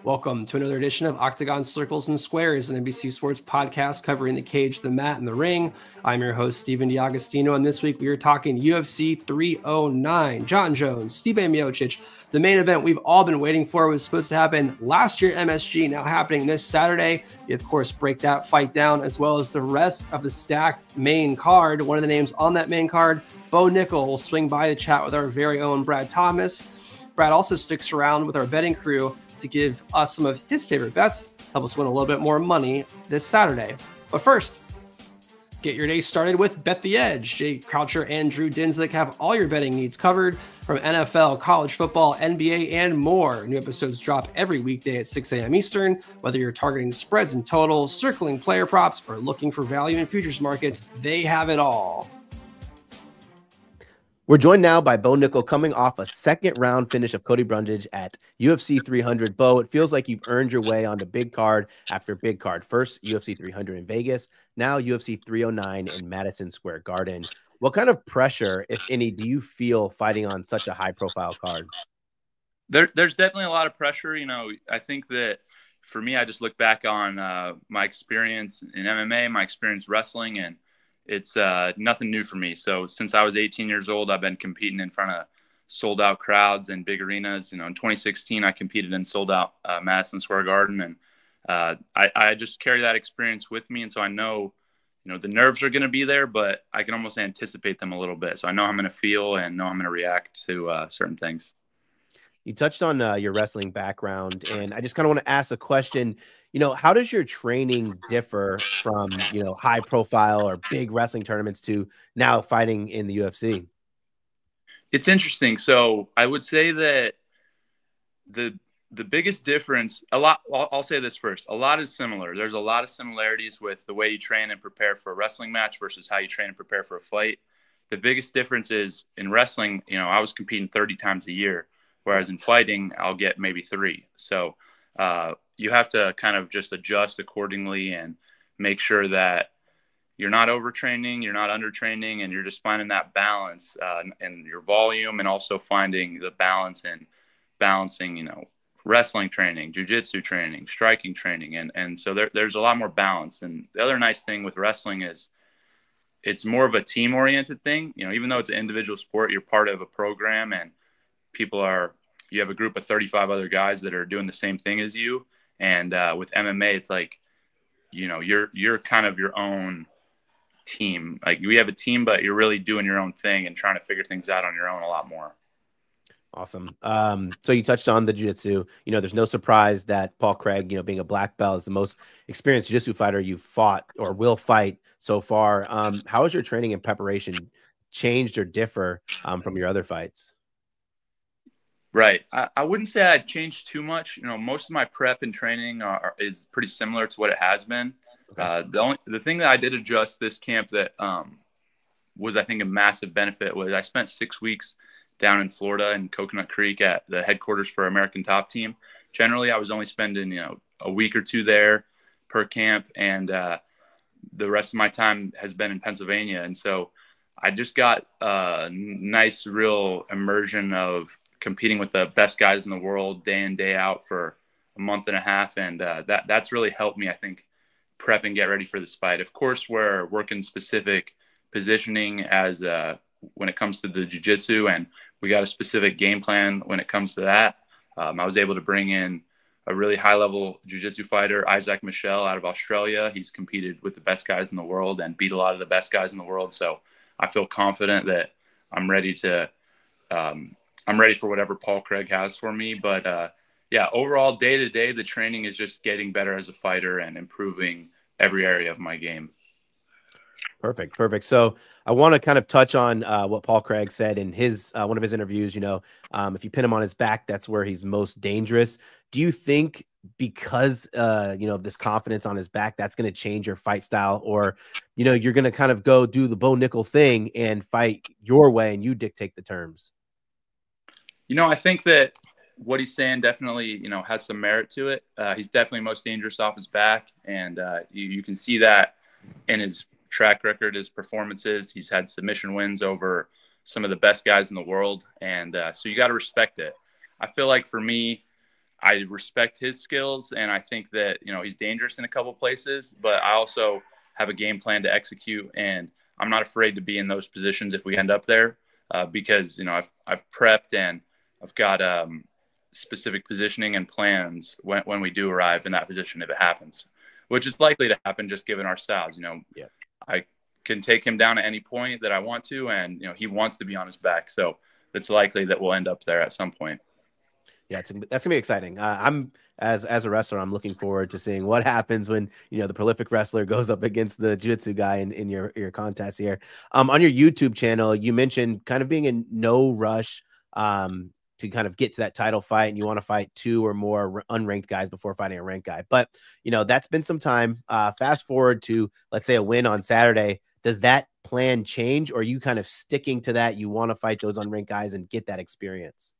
Welcome to another edition of Octagons, Circles, and Squares, an NBC Sports podcast covering the cage, the mat, and the ring. I'm your host, Steven D'Agostino, and this week we are talking UFC 309. Jon Jones, Stipe Miocic, the main event we've all been waiting for, was supposed to happen last year at MSG, now happening this Saturday. We, of course, break that fight down, as well as the rest of the stacked main card. One of the names on that main card, Bo Nickal, will swing by to chat with our very own Brad Thomas. Brad also sticks around with our betting crew to give us some of his favorite bets, help us win a little bit more money this Saturday. But first, get your day started with Bet the Edge. Jay Croucher and Drew Dinsick have all your betting needs covered, from NFL, college football, NBA, and more. New episodes drop every weekday at 6 a.m. Eastern. Whether you're targeting spreads and totals, circling player props, or looking for value in futures markets, they have it all. We're joined now by Bo Nickal, coming off a second-round finish of Cody Brundage at UFC 300. Bo, it feels like you've earned your way onto big card after big card. First, UFC 300 in Vegas, now UFC 309 in Madison Square Garden. What kind of pressure, if any, do you feel fighting on such a high-profile card? There's definitely a lot of pressure. You know, I think that for me, I just look back on my experience in MMA, my experience wrestling, and it's nothing new for me. So since I was 18 years old, I've been competing in front of sold out crowds and big arenas. You know, in 2016, I competed in sold out Madison Square Garden. And I just carry that experience with me. And so I know, you know, the nerves are going to be there, but I can almost anticipate them a little bit. So I know how I'm going to feel and know I'm going to react to certain things. You touched on your wrestling background, and I just kind of want to ask a question. You know, how does your training differ from, you know, high profile or big wrestling tournaments to now fighting in the UFC? It's interesting. So I would say that the biggest difference, I'll say this first, a lot is similar. There's a lot of similarities with the way you train and prepare for a wrestling match versus how you train and prepare for a fight. The biggest difference is in wrestling, you know, I was competing 30 times a year. Whereas in fighting, I'll get maybe 3. So you have to kind of just adjust accordingly and make sure that you're not overtraining, you're not undertraining, and you're just finding that balance in your volume, and also finding the balance in balancing, you know, wrestling training, jujitsu training, striking training. And so there's a lot more balance. And the other nice thing with wrestling is it's more of a team-oriented thing. You know, even though it's an individual sport, you're part of a program, and you have a group of 35 other guys that are doing the same thing as you. And with MMA, it's like, you know, you're kind of your own team. Like, we have a team, but you're really doing your own thing and trying to figure things out on your own a lot more. Awesome. So you touched on the jiu-jitsu. You know, there's no surprise that Paul Craig, you know, being a black belt, is the most experienced jiu-jitsu fighter you've fought or will fight so far. How has your training and preparation changed or differ from your other fights? Right. I wouldn't say I changed too much. You know, most of my prep and training is pretty similar to what it has been. Okay. The thing that I did adjust this camp that was, I think, a massive benefit was I spent 6 weeks down in Florida in Coconut Creek at the headquarters for American Top Team. Generally, I was only spending, you know, a week or 2 there per camp, and the rest of my time has been in Pennsylvania. And so I just got a nice, real immersion of competing with the best guys in the world day in, day out for a month and a half. And that's really helped me, I think, prep and get ready for this fight. Of course, we're working specific positioning as when it comes to the jiu-jitsu, and we got a specific game plan when it comes to that. I was able to bring in a really high-level jiu-jitsu fighter, Isaac Michelle, out of Australia. He's competed with the best guys in the world and beat a lot of the best guys in the world. So I feel confident that I'm ready for whatever Paul Craig has for me. But yeah, overall, day to day, the training is just getting better as a fighter and improving every area of my game. Perfect. So I want to kind of touch on what Paul Craig said in his one of his interviews. You know, if you pin him on his back, that's where he's most dangerous. Do you think because you know, this confidence on his back, that's going to change your fight style, or, you know, you're going to kind of go do the Bo Nickal thing and fight your way and you dictate the terms? You know, I think that what he's saying definitely, you know, has some merit to it. He's definitely most dangerous off his back, and you can see that in his track record, his performances. He's had submission wins over some of the best guys in the world, and so you got to respect it. I feel like for me, I respect his skills, and I think that, you know, he's dangerous in a couple places, but I also have a game plan to execute, and I'm not afraid to be in those positions if we end up there, because, you know, I've prepped and I've got specific positioning and plans when we do arrive in that position if it happens, which is likely to happen just given our styles. You know, yeah. I can take him down at any point that I want to, and, you know, he wants to be on his back, so it's likely that we'll end up there at some point. Yeah, that's gonna be exciting. I'm as a wrestler, I'm looking forward to seeing what happens when, you know, the prolific wrestler goes up against the jiu-jitsu guy in your contest here. On your YouTube channel, you mentioned kind of being in no rush to kind of get to that title fight, and you want to fight 2 or more unranked guys before fighting a ranked guy. But, you know, that's been some time. Fast forward to, let's say, a win on Saturday. Does that plan change, or are you kind of sticking to that? You want to fight those unranked guys and get that experience?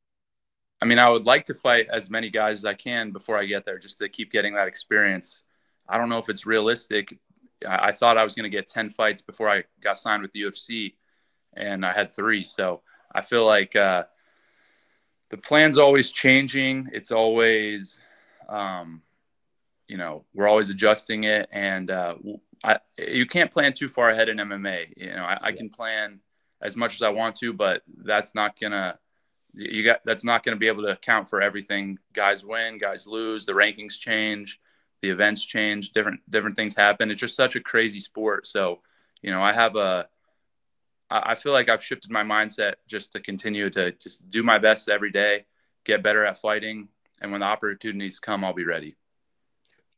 I mean, I would like to fight as many guys as I can before I get there, just to keep getting that experience. I don't know if it's realistic. I thought I was going to get 10 fights before I got signed with the UFC, and I had 3. So I feel like the plan's always changing. It's always, you know, we're always adjusting it, and you can't plan too far ahead in MMA. You know, I can plan as much as I want to, but that's not gonna be able to account for everything. Guys win, guys lose, the rankings change, the events change, different things happen. It's just such a crazy sport. So, you know, I feel like I've shifted my mindset just to continue to just do my best every day, get better at fighting, and when the opportunities come, I'll be ready.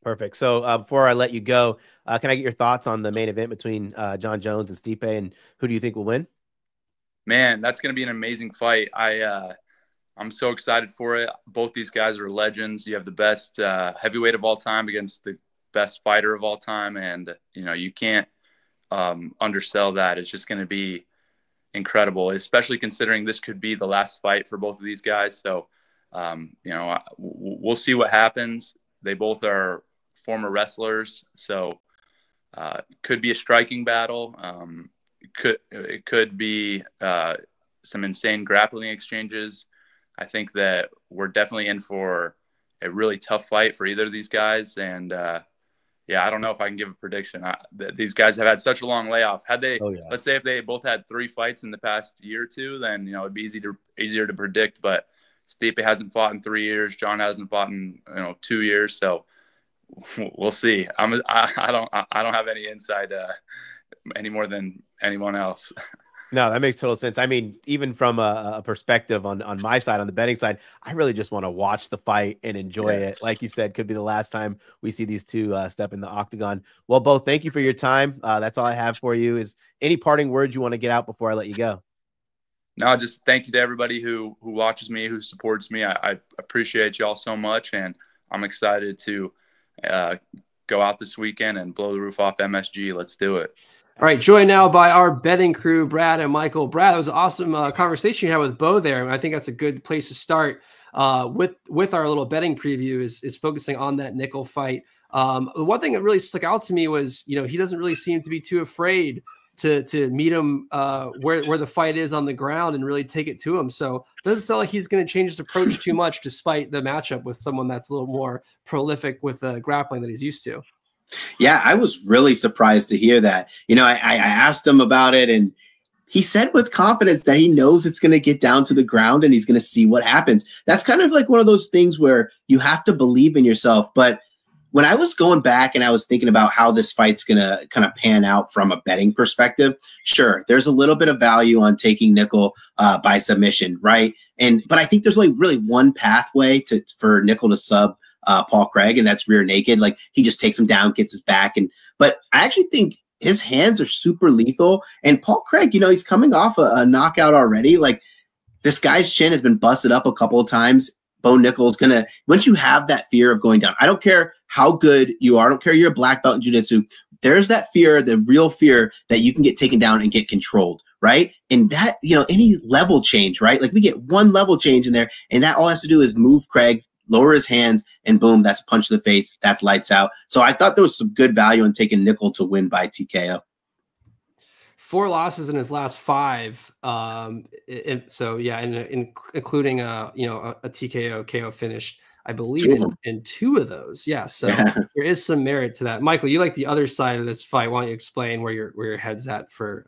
Perfect. So before I let you go, can I get your thoughts on the main event between Jon Jones and Stipe, and who do you think will win? Man, that's going to be an amazing fight. I'm so excited for it. Both these guys are legends. You have the best heavyweight of all time against the best fighter of all time, and, you know, you can't undersell that. It's just going to be incredible, especially considering this could be the last fight for both of these guys. So, you know, we'll see what happens. They both are former wrestlers, so could be a striking battle. It could be some insane grappling exchanges. I think that we're definitely in for a really tough fight for either of these guys. And yeah, I don't know if I can give a prediction. These guys have had such a long layoff. Had they, let's say if they both had 3 fights in the past year or 2, then, you know, it'd be easier to predict. But Stipe hasn't fought in 3 years. Jon hasn't fought in, you know, 2 years. So we'll see. I don't have any insight any more than anyone else. No, that makes total sense. I mean, even from a perspective on my side, on the betting side, I really just want to watch the fight and enjoy it. Like you said, could be the last time we see these two step in the octagon. Well, Bo, thank you for your time. That's all I have for you. Is any parting words you want to get out before I let you go? No, just thank you to everybody who watches me, who supports me. I appreciate y'all so much, and I'm excited to go out this weekend and blow the roof off MSG. Let's do it. All right, joined now by our betting crew, Brad and Michael. Brad, it was an awesome conversation you had with Bo there, and I think that's a good place to start with our little betting preview is focusing on that Nickal fight. The one thing that really stuck out to me was, you know, he doesn't really seem to be too afraid to meet him where the fight is on the ground and really take it to him. So it doesn't sound like he's going to change his approach too much, despite the matchup with someone that's a little more prolific with grappling that he's used to. Yeah, I was really surprised to hear that. You know, I asked him about it, and he said with confidence that he knows it's going to get down to the ground and he's going to see what happens. That's kind of like one of those things where you have to believe in yourself. But when I was going back and I was thinking about how this fight's going to kind of pan out from a betting perspective, sure, there's a little bit of value on taking Nickal by submission, right? But I think there's like really one pathway for Nickal to sub Paul Craig, and that's rear naked. Like, he just takes him down, gets his back. But I actually think his hands are super lethal. And Paul Craig, you know, he's coming off a knockout already. Like, this guy's chin has been busted up a couple of times. Bo Nickal is going to, once you have that fear of going down, I don't care how good you are. I don't care you're a black belt in jiu-jitsu. There's that fear, the real fear that you can get taken down and get controlled, right? And that, you know, any level change, right? Like, we get one level change in there, and that all has to do is move Craig, lower his hands, and boom, that's a punch to the face. That's lights out. So I thought there was some good value in taking Nickal to win by TKO. 4 losses in his last 5. So yeah, including a TKO KO finish. I believe, in 2 of those. Yeah, so there is some merit to that. Michael, you like the other side of this fight. Why don't you explain where your head's at for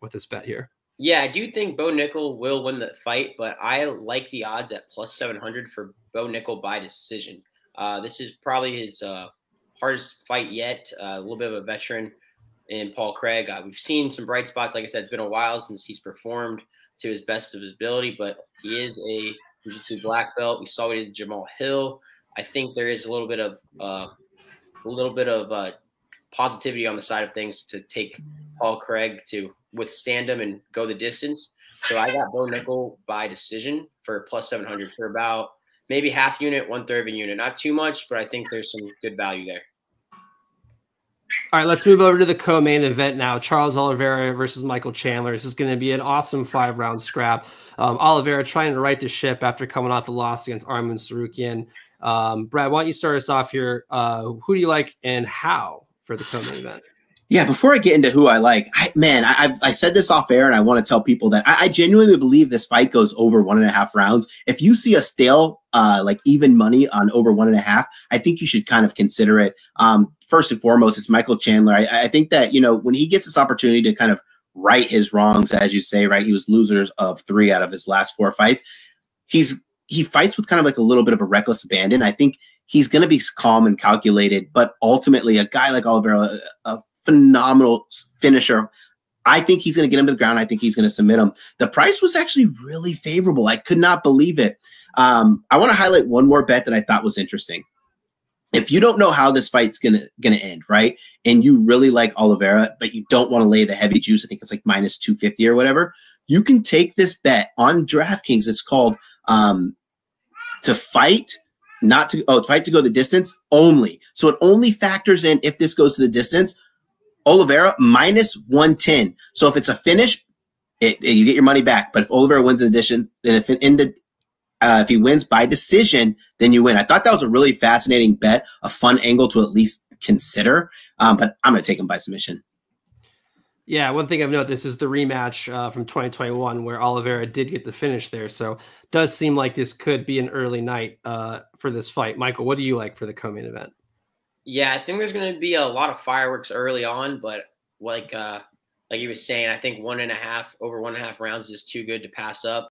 with this bet here? Yeah, I do think Bo Nickal will win the fight, but I like the odds at plus 700 for Bo Nickal by decision. This is probably his hardest fight yet. A little bit of a veteran in Paul Craig. We've seen some bright spots. Like I said, it's been a while since he's performed to his best of his ability, but he is a jiu-jitsu black belt. We saw what he did Jamal Hill. I think there is a little bit of positivity on the side of things to take Paul Craig to withstand him and go the distance. So I got Bo Nickal by decision for plus 700 for about maybe half unit, 1/3 of a unit. Not too much, but I think there's some good value there. All right, let's move over to the co-main event now. Charles Oliveira versus Michael Chandler. This is going to be an awesome 5-round scrap. Oliveira trying to right the ship after coming off the loss against Arman Tsarukyan. Brad, why don't you start us off here? Who do you like and how for the co-main event? Yeah, before I get into who I like, I said this off air, and I want to tell people that I genuinely believe this fight goes over 1.5 rounds. If you see a stale, like even money on over 1.5, I think you should kind of consider it. First and foremost, it's Michael Chandler. I think that, you know, when he gets this opportunity to kind of right his wrongs, as you say, right, he was losers of 3 out of his last 4 fights. He fights with kind of like a little bit of a reckless abandon. I think he's going to be calm and calculated, but ultimately a guy like Oliveira, a phenomenal finisher. I think he's going to get him to the ground. I think he's going to submit him. The price was actually really favorable. I could not believe it. I want to highlight one more bet that I thought was interesting. If you don't know how this fight's gonna end, right, and you really like Oliveira, but you don't want to lay the heavy juice, I think it's like minus 250 or whatever, you can take this bet on DraftKings. It's called to fight to go the distance only. So it only factors in if this goes to the distance. Oliveira minus 110. So if it's a finish, you get your money back. But if Oliveira wins in addition, then if he wins by decision, then you win. I thought that was a really fascinating bet, a fun angle to at least consider. But I'm going to take him by submission. Yeah, one thing I've noticed, this is the rematch from 2021 where Oliveira did get the finish there. So it does seem like this could be an early night for this fight. Michael, what do you like for the co-main event? Yeah, I think there's going to be a lot of fireworks early on, but like you was saying, I think over 1.5 rounds is too good to pass up.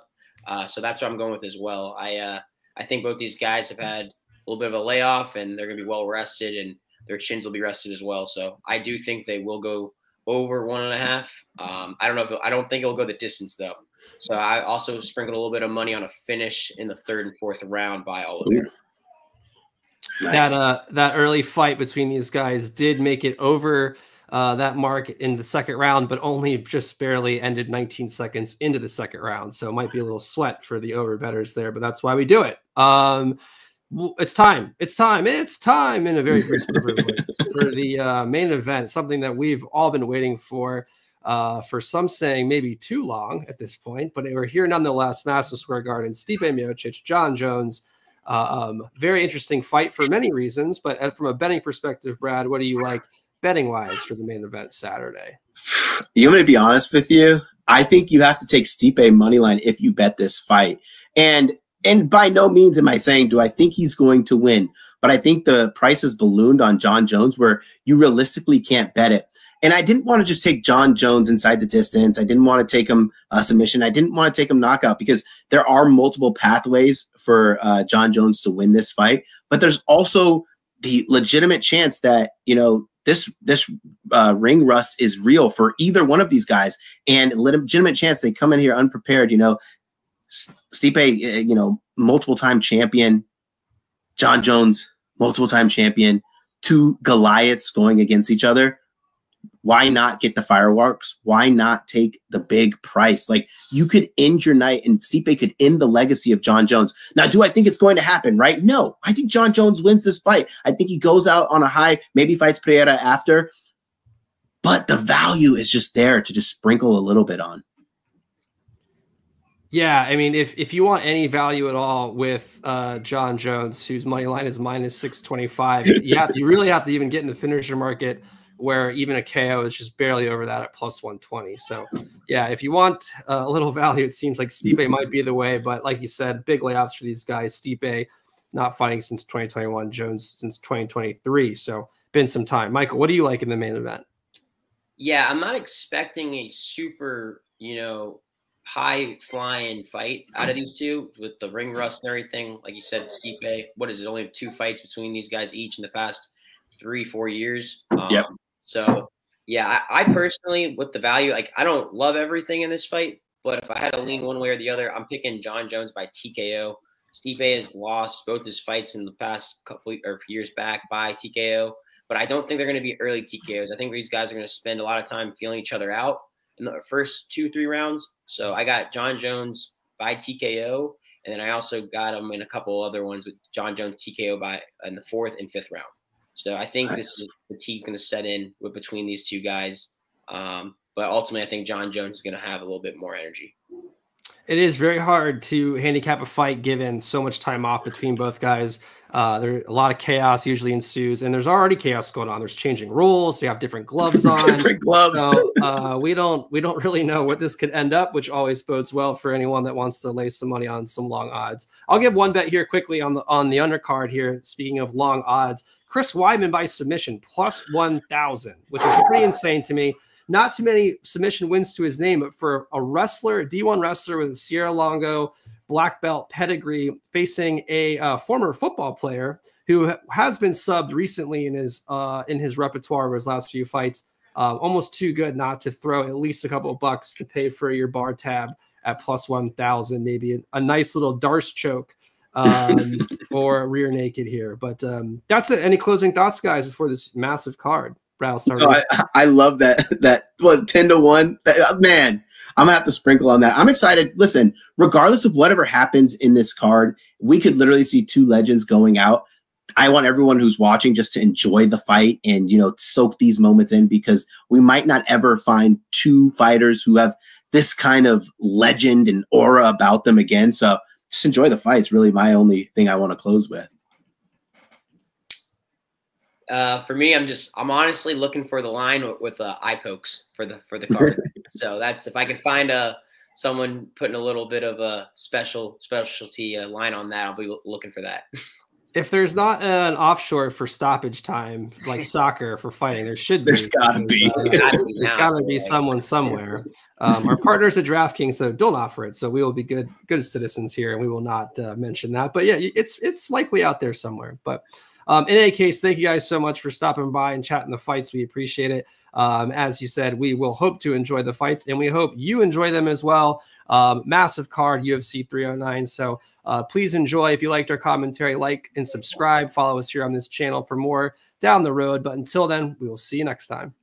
So that's what I'm going with as well. I think both these guys have had a little bit of a layoff, and they're going to be well rested, and their chins will be rested as well. So I do think they will go over 1.5. I don't think it'll go the distance though. So I also sprinkled a little bit of money on a finish in the 3rd and 4th round by Oliveira. Nice. That early fight between these guys did make it over that mark in the 2nd round, but only just barely ended 19 seconds into the 2nd round. So it might be a little sweat for the over bettors there, but that's why we do it. It's time in a very voice for the main event, something that we've all been waiting for some saying maybe too long at this point, but we're here nonetheless. Madison Square Garden, Stipe Miocic, Jon Jones. Very interesting fight for many reasons, but from a betting perspective, Brad, what do you like betting wise for the main event Saturday? You want me to be honest with you? I think you have to take Stipe moneyline if you bet this fight. And by no means am I saying, do I think he's going to win? But I think the price is ballooned on Jon Jones where you realistically can't bet it. And I didn't want to just take Jon Jones inside the distance. I didn't want to take him submission. I didn't want to take him knockout because there are multiple pathways for Jon Jones to win this fight. But there's also the legitimate chance that, you know, this ring rust is real for either one of these guys, and legitimate chance they come in here unprepared. You know, Stipe, you know, multiple-time champion. Jon Jones, multiple-time champion. 2 Goliaths going against each other. Why not get the fireworks? Why not take the big price? Like, you could end your night, and Stipe could end the legacy of Jon Jones. Now, do I think it's going to happen, right? No. I think Jon Jones wins this fight. I think he goes out on a high, maybe fights Pereira after. But the value is just there to just sprinkle a little bit on. Yeah, I mean, if you want any value at all with Jon Jones, whose money line is minus 625, you really have to even get in the finisher market, where even a KO is just barely over that at plus 120. So yeah, if you want a little value, it seems like Stipe might be the way, but like you said, big layoffs for these guys. Stipe not fighting since 2021. Jones since 2023. So been some time. Michael, what do you like in the main event? Yeah, I'm not expecting a super, high flying fight out of these two with the ring rust and everything. Like you said, Stipe, what is it? Only 2 fights between these guys each in the past 3-4 years. Yep. So yeah, I personally, with the value, like I don't love everything in this fight, but if I had to lean one way or the other, I'm picking Jon Jones by TKO. Stipe has lost both his fights in the past couple or years back by TKO, but I don't think they're going to be early TKOs. I think these guys are going to spend a lot of time feeling each other out in the first 2-3 rounds. So I got Jon Jones by TKO, and then I also got him in a couple other ones with Jon Jones TKO by in the 4th and 5th round. So I think this is fatigue's going to set in between these two guys. But ultimately, I think Jon Jones is going to have a little bit more energy. It is very hard to handicap a fight given so much time off between both guys. There a lot of chaos usually ensues, and there's already chaos going on. There's changing rules. They have different gloves on. Different gloves. So we don't really know what this could end up, which always bodes well for anyone that wants to lay some money on some long odds. I'll give one bet here quickly on the undercard here. Speaking of long odds, Chris Weidman by submission plus 1,000, which is pretty insane to me. Not too many submission wins to his name, but for a wrestler, D1 wrestler with a Sierra Longo black belt pedigree, facing a former football player who has been subbed recently in his repertoire of his last few fights, almost too good not to throw at least a couple of bucks to pay for your bar tab at plus 1,000. Maybe a nice little Darce choke or rear naked here. But that's it. Any closing thoughts, guys, before this massive card? No, I love that was 10-1. Man, I'm gonna have to sprinkle on that. I'm excited. Listen, regardless of whatever happens in this card, we could literally see 2 legends going out. I want everyone who's watching just to enjoy the fight and soak these moments in, because we might not ever find 2 fighters who have this kind of legend and aura about them again. So just enjoy the fight. It's really my only thing I want to close with. For me, I'm honestly looking for the line with eye pokes for the card. So that's, if I can find someone putting a little bit of a specialty line on that, I'll be looking for that. If there's not an offshore for stoppage time like soccer for fighting, there should be. There's gotta be. There's gotta be someone somewhere. Our partners at DraftKings so don't offer it, so we will be good citizens here, and we will not mention that. But yeah, it's likely out there somewhere. But in any case, thank you guys so much for stopping by and chatting the fights. We appreciate it. As you said, we will hope to enjoy the fights, and we hope you enjoy them as well. Massive card, UFC 309. So please enjoy. If you liked our commentary, like and subscribe. Follow us here on this channel for more down the road. But until then, we will see you next time.